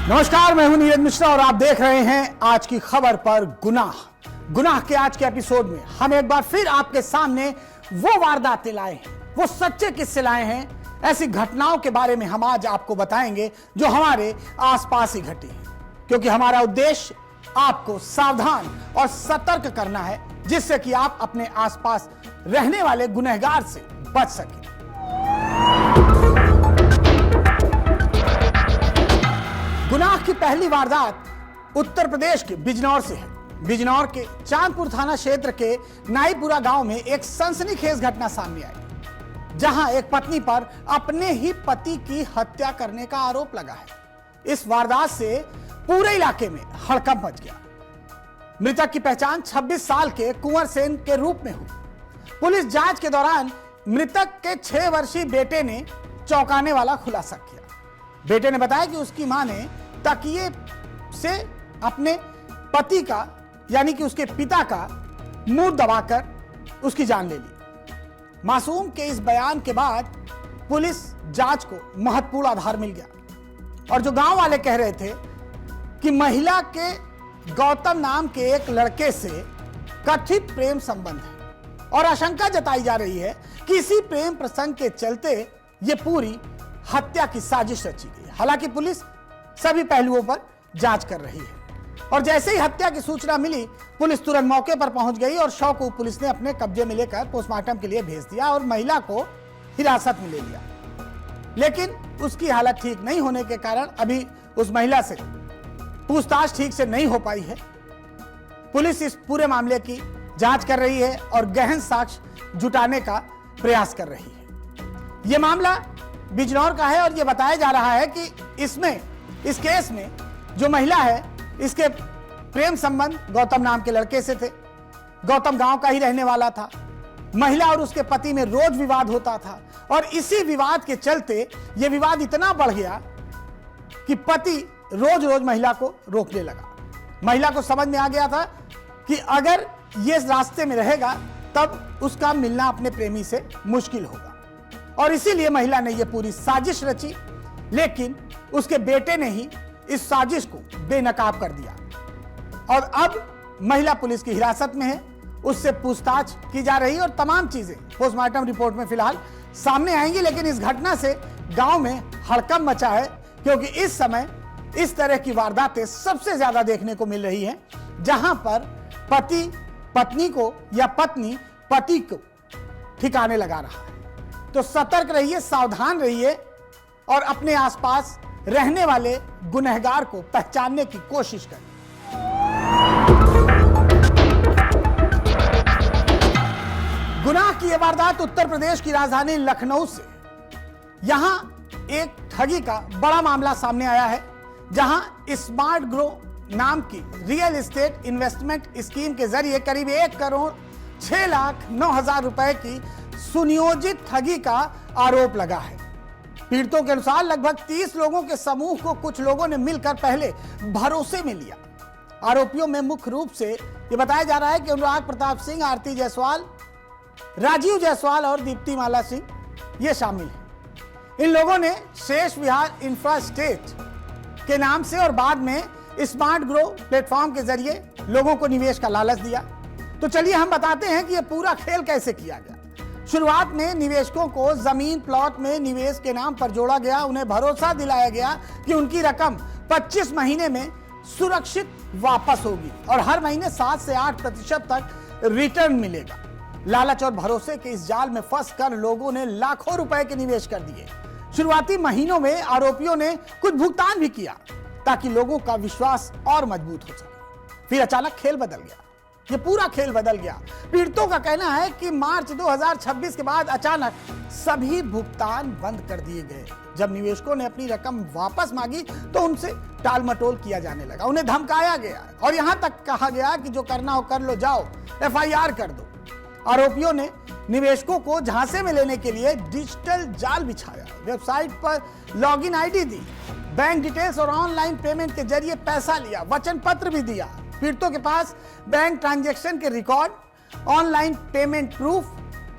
नमस्कार, मैं हूं नीरज मिश्रा और आप देख रहे हैं आज की खबर पर गुनाह के आज के एपिसोड में हम एक बार फिर आपके सामने वो वारदातें लाए हैं, वो सच्चे किस्से लाए हैं। ऐसी घटनाओं के बारे में हम आज आपको बताएंगे जो हमारे आसपास ही घटी है, क्योंकि हमारा उद्देश्य आपको सावधान और सतर्क करना है, जिससे कि आप अपने आसपास रहने वाले गुनहगार से बच सकें। गुनाह की पहली वारदात उत्तर प्रदेश के बिजनौर से है। बिजनौर के चांदपुर थाना क्षेत्र के नाईपुरा गांव में एक सनसनीखेज घटना सामने आई, जहां एक पत्नी पर अपने ही पति की हत्या करने का आरोप लगा है। इस वारदात से पूरे इलाके में हड़कंप मच गया। मृतक की पहचान 26 साल के कुंवर सेन के रूप में हुई। पुलिस जांच के दौरान मृतक के 6 वर्षीय बेटे ने चौंकाने वाला खुलासा किया। बेटे ने बताया कि उसकी मां ने तकिए से अपने पति का यानी कि उसके पिता का मुंह दबाकर उसकी जान ले ली। मासूम के इस बयान के बाद पुलिस जांच को महत्वपूर्ण आधार मिल गया और जो गांव वाले कह रहे थे कि महिला के गौतम नाम के एक लड़के से कथित प्रेम संबंध है और आशंका जताई जा रही है कि इसी प्रेम प्रसंग के चलते ये पूरी हत्या की साजिश रची गई। हालांकि पुलिस सभी पहलुओं पर जांच कर रही है और जैसे ही हत्या की सूचना मिली, पुलिस तुरंत मौके पर पहुंच गई और शव को पुलिस ने अपने कब्जे में लेकर पोस्टमार्टम के लिए भेज दिया और महिला को हिरासत में ले लिया। लेकिन उसकी हालत ठीक नहीं होने के कारण अभी उस महिला से पूछताछ ठीक से नहीं हो पाई है। पुलिस इस पूरे मामले की जांच कर रही है और गहन साक्ष्य जुटाने का प्रयास कर रही है। यह मामला बिजनौर का है और यह बताया जा रहा है कि इस केस में जो महिला है, इसके प्रेम संबंध गौतम नाम के लड़के से थे। गौतम गांव का ही रहने वाला था। महिला और उसके पति में रोज विवाद होता था और इसी विवाद के चलते यह विवाद इतना बढ़ गया कि पति रोज रोज महिला को रोकने लगा। महिला को समझ में आ गया था कि अगर ये रास्ते में रहेगा तब उसका मिलना अपने प्रेमी से मुश्किल होगा और इसीलिए महिला ने यह पूरी साजिश रची। लेकिन उसके बेटे ने ही इस साजिश को बेनकाब कर दिया और अब महिला पुलिस की हिरासत में है। उससे पूछताछ की जा रही है और तमाम चीजें पोस्टमार्टम रिपोर्ट में फिलहाल सामने आएंगी। लेकिन इस घटना से गांव में हड़कंप मचा है, क्योंकि इस समय इस तरह की वारदातें सबसे ज्यादा देखने को मिल रही हैं, जहां पर पति पत्नी को या पत्नी पति को ठिकाने लगा रहा है। तो सतर्क रहिए, सावधान रहिए और अपने आसपास रहने वाले गुनहगार को पहचानने की कोशिश करें। गुनाह की यह वारदात उत्तर प्रदेश की राजधानी लखनऊ से। यहां एक ठगी का बड़ा मामला सामने आया है, जहां स्मार्ट ग्रो नाम की रियल एस्टेट इन्वेस्टमेंट स्कीम के जरिए करीब 1,06,09,000 रुपए की सुनियोजित ठगी का आरोप लगा है। पीड़ितों के अनुसार लगभग 30 लोगों के समूह को कुछ लोगों ने मिलकर पहले भरोसे में लिया। आरोपियों में मुख्य रूप से यह बताया जा रहा है कि अनुराग प्रताप सिंह, आरती जायसवाल, राजीव जायसवाल और दीप्ति माला सिंह ये शामिल हैं। इन लोगों ने शेष विहार इंफ्रास्टेट के नाम से और बाद में स्मार्ट ग्रो प्लेटफॉर्म के जरिए लोगों को निवेश का लालच दिया। तो चलिए हम बताते हैं कि यह पूरा खेल कैसे किया गया। शुरुआत में निवेशकों को जमीन प्लॉट में निवेश के नाम पर जोड़ा गया। उन्हें भरोसा दिलाया गया कि उनकी रकम 25 महीने में सुरक्षित वापस होगी और हर महीने 7 से 8% तक रिटर्न मिलेगा। लालच और भरोसे के इस जाल में फंसकर लोगों ने लाखों रुपए के निवेश कर दिए। शुरुआती महीनों में आरोपियों ने कुछ भुगतान भी किया ताकि लोगों का विश्वास और मजबूत हो सके। फिर अचानक खेल बदल गया। ये पूरा खेल बदल गया। पीड़ितों का कहना है कि मार्च 2026 के बाद अचानक सभी भुगतान बंद कर दिए गए। जब निवेशकों ने अपनी रकम वापस मांगी तो उनसे टाल मटोल किया जाने लगा। उन्हें धमकाया गया और यहां तक कहा गया कि जो करना हो कर लो, जाओ FIR कर दो। आरोपियों ने निवेशकों को झांसे में लेने के लिए डिजिटल जाल बिछाया, वेबसाइट पर लॉगिन ID दी, बैंक डिटेल्स और ऑनलाइन पेमेंट के जरिए पैसा लिया, वचन पत्र भी दिया। पीड़ितों के पास बैंक ट्रांजैक्शन के रिकॉर्ड, ऑनलाइन पेमेंट प्रूफ,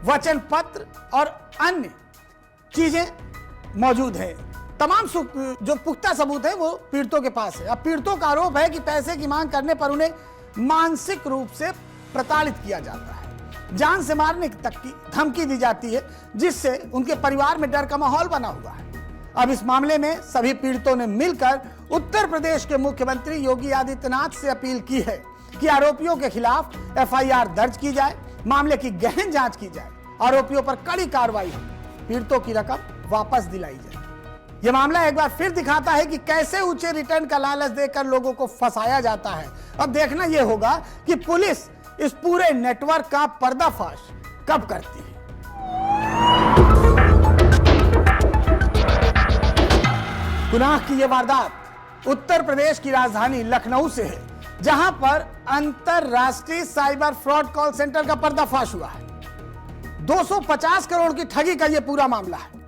वचन पत्र और अन्य चीजें मौजूद है। तमाम जो पुख्ता सबूत है वो पीड़ितों के पास है। अब पीड़ितों का आरोप है कि पैसे की मांग करने पर उन्हें मानसिक रूप से प्रताड़ित किया जाता है, जान से मारने तक की धमकी दी जाती है, जिससे उनके परिवार में डर का माहौल बना हुआ है। अब इस मामले में सभी पीड़ितों ने मिलकर उत्तर प्रदेश के मुख्यमंत्री योगी आदित्यनाथ से अपील की है कि आरोपियों के खिलाफ एफआईआर दर्ज की जाए, मामले की गहन जांच की जाए, आरोपियों पर कड़ी कार्रवाई हो, पीड़ितों की रकम वापस दिलाई जाए। यह मामला एक बार फिर दिखाता है कि कैसे ऊंचे रिटर्न का लालच देकर लोगों को फंसाया जाता है। अब देखना यह होगा कि पुलिस इस पूरे नेटवर्क का पर्दाफाश कब करती है। गुनाह की यह वारदात उत्तर प्रदेश की राजधानी लखनऊ से है, जहां पर अंतरराष्ट्रीय साइबर फ्रॉड कॉल सेंटर का पर्दाफाश हुआ है। 250 करोड़ की ठगी का यह पूरा मामला है।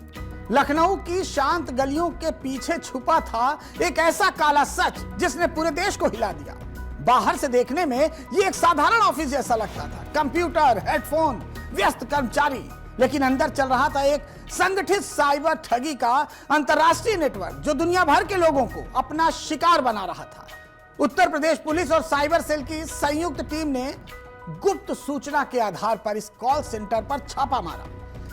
लखनऊ की शांत गलियों के पीछे छुपा था एक ऐसा काला सच जिसने पूरे देश को हिला दिया। बाहर से देखने में यह एक साधारण ऑफिस जैसा लगता था, कंप्यूटर, हेडफोन, व्यस्त कर्मचारी, लेकिन अंदर चल रहा था एक संगठित साइबर ठगी का अंतरराष्ट्रीय नेटवर्क जो दुनिया भर के लोगों को अपना शिकार बना रहा था। उत्तर प्रदेश पुलिस और साइबर सेल की संयुक्त टीम ने गुप्त सूचना के आधार पर इस कॉल सेंटर पर छापा मारा।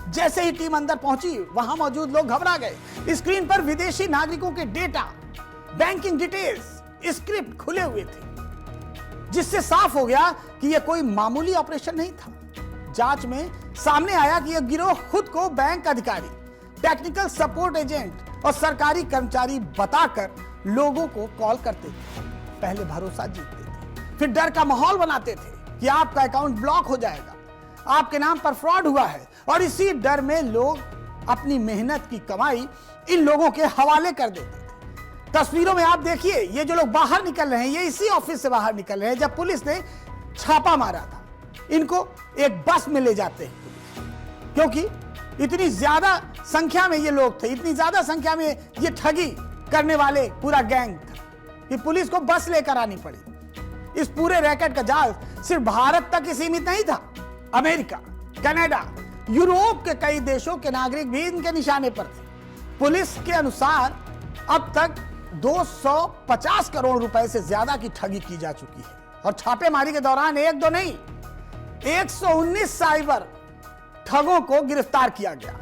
जैसे ही टीम अंदर पहुंची, वहां मौजूद लोग घबरा गए। स्क्रीन पर विदेशी नागरिकों के डेटा, बैंकिंग डिटेल्स, स्क्रिप्ट खुले हुए थे, जिससे साफ हो गया कि यह कोई मामूली ऑपरेशन नहीं था। जांच में सामने आया कि यह गिरोह खुद को बैंक अधिकारी, टेक्निकल सपोर्ट एजेंट और सरकारी कर्मचारी बताकर लोगों को कॉल करते थे। पहले भरोसा जीतते थे, फिर डर का माहौल बनाते थे कि आपका अकाउंट ब्लॉक हो जाएगा, आपके नाम पर फ्रॉड हुआ है, और इसी डर में लोग अपनी मेहनत की कमाई इन लोगों के हवाले कर देते थे। तस्वीरों में आप देखिए, ये जो लोग बाहर निकल रहे हैं, ये इसी ऑफिस से बाहर निकल रहे हैं जब पुलिस ने छापा मारा था। इनको एक बस में ले जाते हैं पुलिस, क्योंकि इतनी ज्यादा संख्या में ये लोग थे, इतनी ज्यादा संख्या में ये ठगी करने वाले पूरा गैंग था कि पुलिस को बस लेकर आनी पड़ी। इस पूरे रैकेट का जाल सिर्फ भारत तक ही सीमित नहीं था। अमेरिका, कनाडा, यूरोप के कई देशों के नागरिक भी इनके निशाने पर थे। पुलिस के अनुसार अब तक 250 करोड़ रुपए से ज्यादा की ठगी की जा चुकी है, और छापेमारी के दौरान एक दो नहीं, 119 साइबर ठगों को गिरफ्तार किया गया।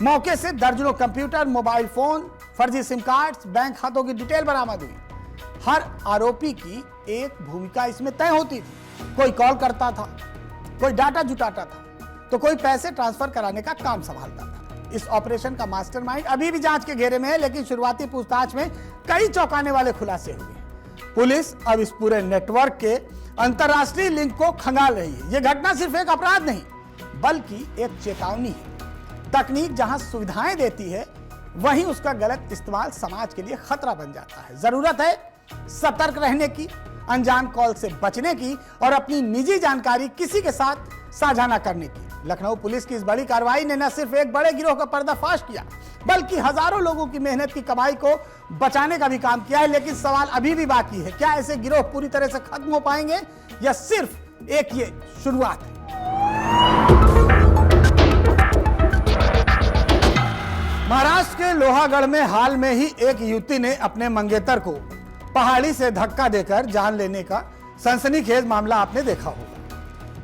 मौके से दर्जनों कंप्यूटर, मोबाइल फोन, फर्जी सिम कार्ड्स, बैंक खातों की डिटेल बरामद हुई। हर आरोपी की एक भूमिका इसमें तय होती थी। कोई कॉल करता था, कोई डाटा जुटाता था, तो कोई पैसे ट्रांसफर कराने का काम संभालता था। इस ऑपरेशन का मास्टरमाइंड अभी भी जांच के घेरे में है, लेकिन शुरुआती पूछताछ में कई चौंकाने वाले खुलासे हुए। पुलिस अब इस पूरे नेटवर्क के अंतरराष्ट्रीय लिंक को खंगाल रही है। यह घटना सिर्फ एक अपराध नहीं, बल्कि एक चेतावनी है। तकनीक जहां सुविधाएं देती है, वहीं उसका गलत इस्तेमाल समाज के लिए खतरा बन जाता है। जरूरत है सतर्क रहने की, अनजान कॉल से बचने की, और अपनी निजी जानकारी किसी के साथ साझा न करने की। लखनऊ पुलिस की इस बड़ी कार्रवाई ने न सिर्फ एक बड़े गिरोह का पर्दाफाश किया, बल्कि हजारों लोगों की मेहनत की कमाई को बचाने का भी काम किया है। लेकिन सवाल अभी भी बाकी है, क्या ऐसे गिरोह पूरी तरह से खत्म हो पाएंगे, या सिर्फ एक ये शुरुआत है? महाराष्ट्र के लोहागढ़ में हाल में ही एक युवती ने अपने मंगेतर को पहाड़ी से धक्का देकर जान लेने का सनसनीखेज मामला आपने देखा होगा।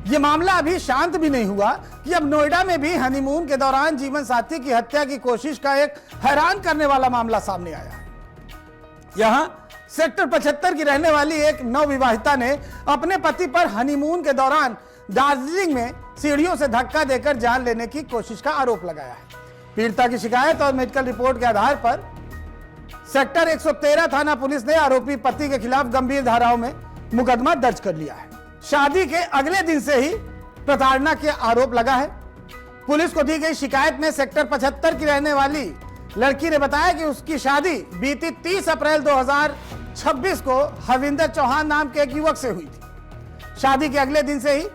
यह मामला अभी शांत भी नहीं हुआ कि अब नोएडा में भी हनीमून के दौरान जीवन साथी की हत्या की कोशिश का एक हैरान करने वाला मामला सामने आया है। यहां सेक्टर 75 की रहने वाली एक नवविवाहिता ने अपने पति पर हनीमून के दौरान दार्जिलिंग में सीढ़ियों से धक्का देकर जान लेने की कोशिश का आरोप लगाया है। पीड़िता की शिकायत और मेडिकल रिपोर्ट के आधार पर सेक्टर 113 थाना पुलिस ने आरोपी पति के खिलाफ गंभीर धाराओं में मुकदमा दर्ज कर लिया है। शादी के अगले दिन से ही प्रताड़ना के आरोप लगा है। पुलिस को दी गई शिकायत में सेक्टर 75 की रहने वाली लड़की ने बताया कि उसकी शादी बीती 30 अप्रैल 2026 को हरविंदर चौहान नाम के एक युवक से हुई थी। शादी के अगले दिन से ही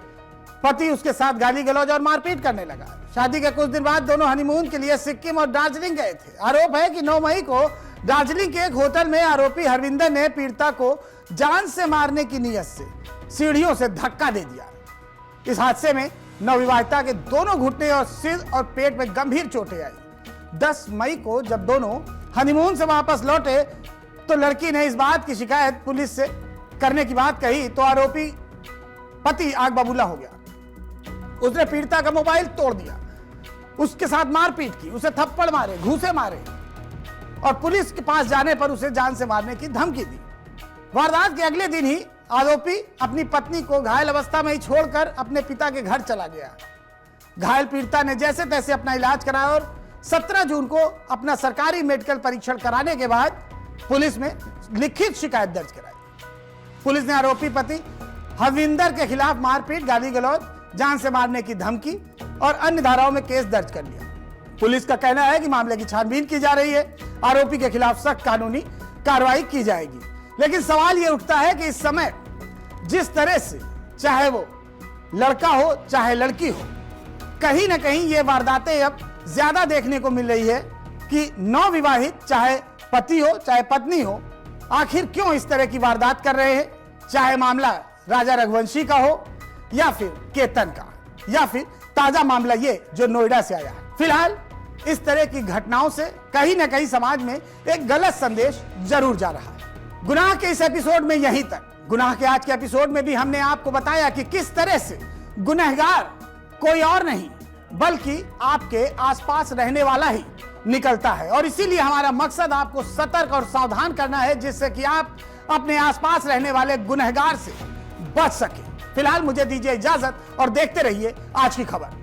पति उसके साथ गाली गलौज और मारपीट करने लगा। शादी के कुछ दिन बाद दोनों हनीमून के लिए सिक्किम और दार्जिलिंग गए थे। आरोप है कि 9 मई को दार्जिलिंग के एक होटल में आरोपी हरविंदर ने पीड़िता को जान से मारने की नीयत से सीढ़ियों से धक्का दे दिया। इस हादसे में नवविवाहिता के दोनों घुटने और सिर और पेट में गंभीर चोटें आई। 10 मई को जब दोनों हनीमून से वापस लौटे तो लड़की ने इस बात की शिकायत पुलिस से करने की बात कही तो आरोपी पति आग बबूला हो गया। उसने पीड़िता का मोबाइल तोड़ दिया, उसके साथ मारपीट की, उसे थप्पड़ मारे, घूंसे मारे और पुलिस के पास जाने पर उसे जान से मारने की धमकी दी। वारदात के अगले दिन ही आरोपी अपनी पत्नी को घायल अवस्था में ही छोड़कर अपने पिता के घर चला गया। घायल पीड़िता ने जैसे तैसे अपना इलाज कराया और 17 जून को अपना सरकारी मेडिकल परीक्षण कराने के बाद पुलिस में लिखित शिकायत दर्ज कराई। पुलिस ने आरोपी पति हविंदर के खिलाफ मारपीट, गाली गलौज, जान से मारने की धमकी और अन्य धाराओं में केस दर्ज कर लिया। पुलिस का कहना है कि मामले की छानबीन की जा रही है, आरोपी के खिलाफ सख्त कानूनी कार्रवाई की जाएगी। लेकिन सवाल यह उठता है कि इस समय जिस तरह से चाहे वो लड़का हो चाहे लड़की हो, कहीं ना कहीं ये वारदातें अब ज्यादा देखने को मिल रही है कि नवविवाहित चाहे पति हो चाहे पत्नी हो, आखिर क्यों इस तरह की वारदात कर रहे हैं। चाहे मामला राजा रघुवंशी का हो या फिर केतन का या फिर ताजा मामला ये जो नोएडा से आया है। फिलहाल इस तरह की घटनाओं से कहीं ना कहीं समाज में एक गलत संदेश जरूर जा रहा है। गुनाह के इस एपिसोड में यहीं तक। गुनाह के आज के एपिसोड में भी हमने आपको बताया कि किस तरह से गुनहगार कोई और नहीं बल्कि आपके आसपास रहने वाला ही निकलता है, और इसीलिए हमारा मकसद आपको सतर्क और सावधान करना है जिससे कि आप अपने आसपास रहने वाले गुनहगार से बच सके। फिलहाल मुझे दीजिए इजाजत और देखते रहिए आज की खबर।